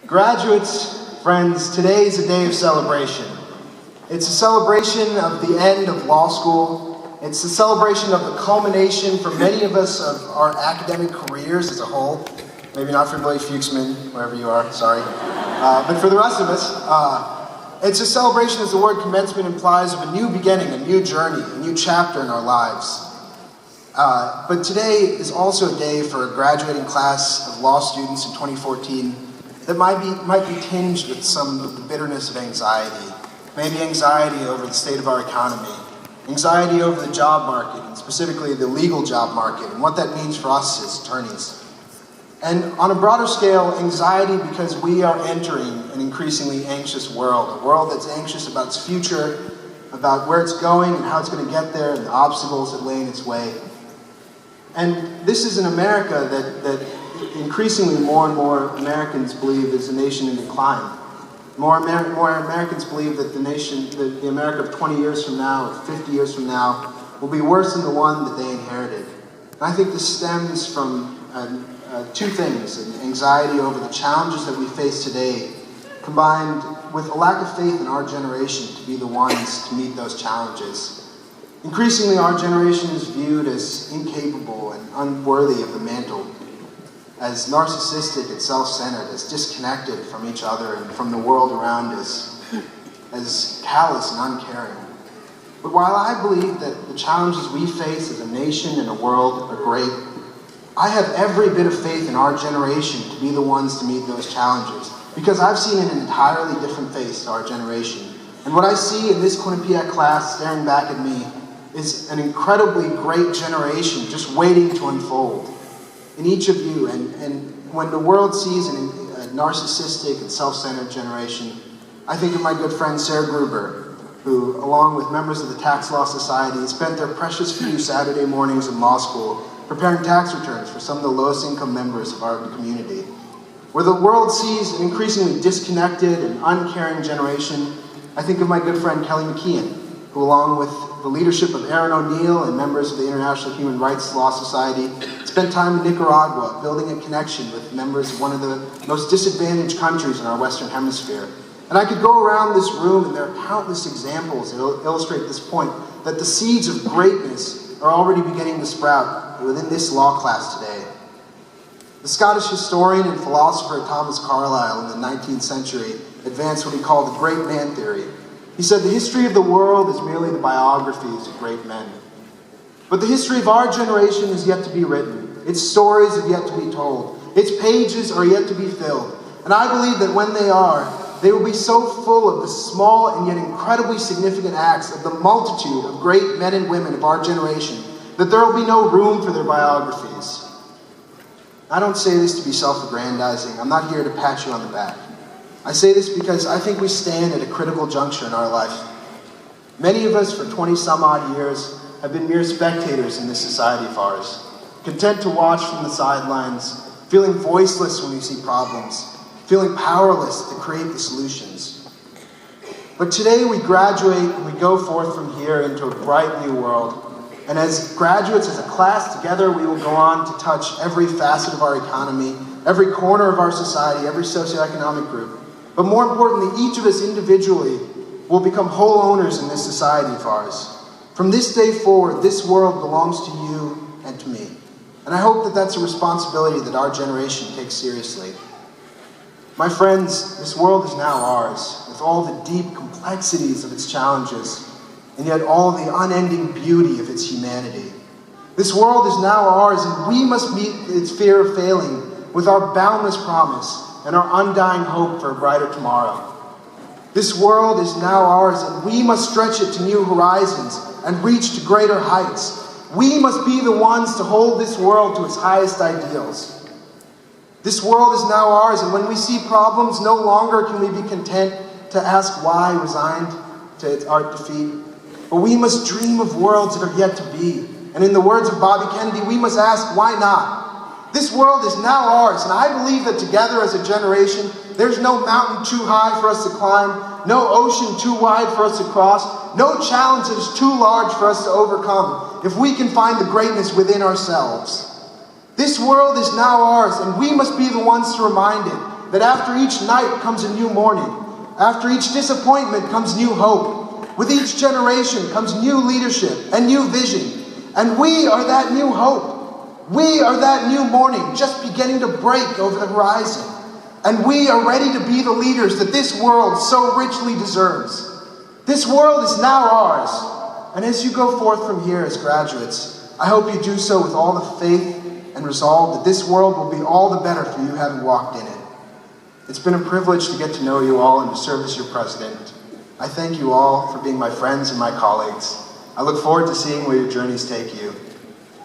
Graduates, friends, today is a day of celebration. It's a celebration of the end of law school. It's a celebration of the culmination for many of us of our academic careers as a whole. Maybe not for Blake Fuchsman, wherever you are, sorry. But for the rest of us, it's a celebration, as the word commencement implies, of a new beginning, a new journey, a new chapter in our lives. But today is also a day for a graduating class of law students in 2014 that might be tinged with some of the bitterness of anxiety. Maybe anxiety over the state of our economy, anxiety over the job market, and specifically the legal job market, and what that means for us as attorneys. And on a broader scale, anxiety because we are entering an increasingly anxious world, a world that's anxious about its future, about where it's going and how it's going to get there, and the obstacles that lay in its way. And this is an America that increasingly more and more Americans believe is a nation in decline. More Americans believe that the America of 20 years from now, or 50 years from now, will be worse than the one that they inherited. And I think this stems from two things: anxiety over the challenges that we face today, combined with a lack of faith in our generation to be the ones to meet those challenges. Increasingly, our generation is viewed as incapable and unworthy of the mantle, as narcissistic and self-centered, as disconnected from each other and from the world around us, as callous and uncaring. But while I believe that the challenges we face as a nation and a world are great, I have every bit of faith in our generation to be the ones to meet those challenges, because I've seen an entirely different face to our generation. And what I see in this Quinnipiac class staring back at me is an incredibly great generation just waiting to unfold in each of you. And when the world sees a narcissistic and self-centered generation, I think of my good friend Sarah Gruber, who, along with members of the Tax Law Society, spent their precious few Saturday mornings in law school preparing tax returns for some of the lowest income members of our community. Where the world sees an increasingly disconnected and uncaring generation, I think of my good friend Kelly McKeon, who, along with the leadership of Aaron O'Neill and members of the International Human Rights Law Society, spent time in Nicaragua building a connection with members of one of the most disadvantaged countries in our Western Hemisphere. And I could go around this room, and there are countless examples that illustrate this point, that the seeds of greatness are already beginning to sprout within this law class today. The Scottish historian and philosopher Thomas Carlyle in the 19th century advanced what he called the great man theory. He said, the history of the world is merely the biographies of great men. But the history of our generation is yet to be written. Its stories have yet to be told. Its pages are yet to be filled. And I believe that when they are, they will be so full of the small and yet incredibly significant acts of the multitude of great men and women of our generation that there will be no room for their biographies. I don't say this to be self-aggrandizing. I'm not here to pat you on the back. I say this because I think we stand at a critical juncture in our life. Many of us, for 20-some-odd years, have been mere spectators in this society of ours, content to watch from the sidelines, feeling voiceless when we see problems, feeling powerless to create the solutions. But today we graduate and we go forth from here into a bright new world. And as graduates, as a class together, we will go on to touch every facet of our economy, every corner of our society, every socioeconomic group. But more importantly, each of us individually will become whole owners in this society of ours. From this day forward, this world belongs to you and to me. And I hope that that's a responsibility that our generation takes seriously. My friends, this world is now ours, with all the deep complexities of its challenges, and yet all the unending beauty of its humanity. This world is now ours, and we must meet its fear of failing with our boundless promise and our undying hope for a brighter tomorrow. This world is now ours, and we must stretch it to new horizons and reach to greater heights. We must be the ones to hold this world to its highest ideals. This world is now ours, and when we see problems, no longer can we be content to ask why, resigned to our defeat. But we must dream of worlds that are yet to be. And in the words of Bobby Kennedy, we must ask, why not? This world is now ours, and I believe that together as a generation, there's no mountain too high for us to climb, no ocean too wide for us to cross, no challenge that is too large for us to overcome, if we can find the greatness within ourselves. This world is now ours, and we must be the ones to remind it that after each night comes a new morning. After each disappointment comes new hope. With each generation comes new leadership and new vision. And we are that new hope. We are that new morning just beginning to break over the horizon. And we are ready to be the leaders that this world so richly deserves. This world is now ours. And as you go forth from here as graduates, I hope you do so with all the faith and resolve that this world will be all the better for you having walked in it. It's been a privilege to get to know you all and to serve as your president. I thank you all for being my friends and my colleagues. I look forward to seeing where your journeys take you.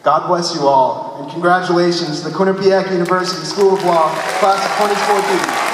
God bless you all, and congratulations to the Quinnipiac University School of Law, class of 2014.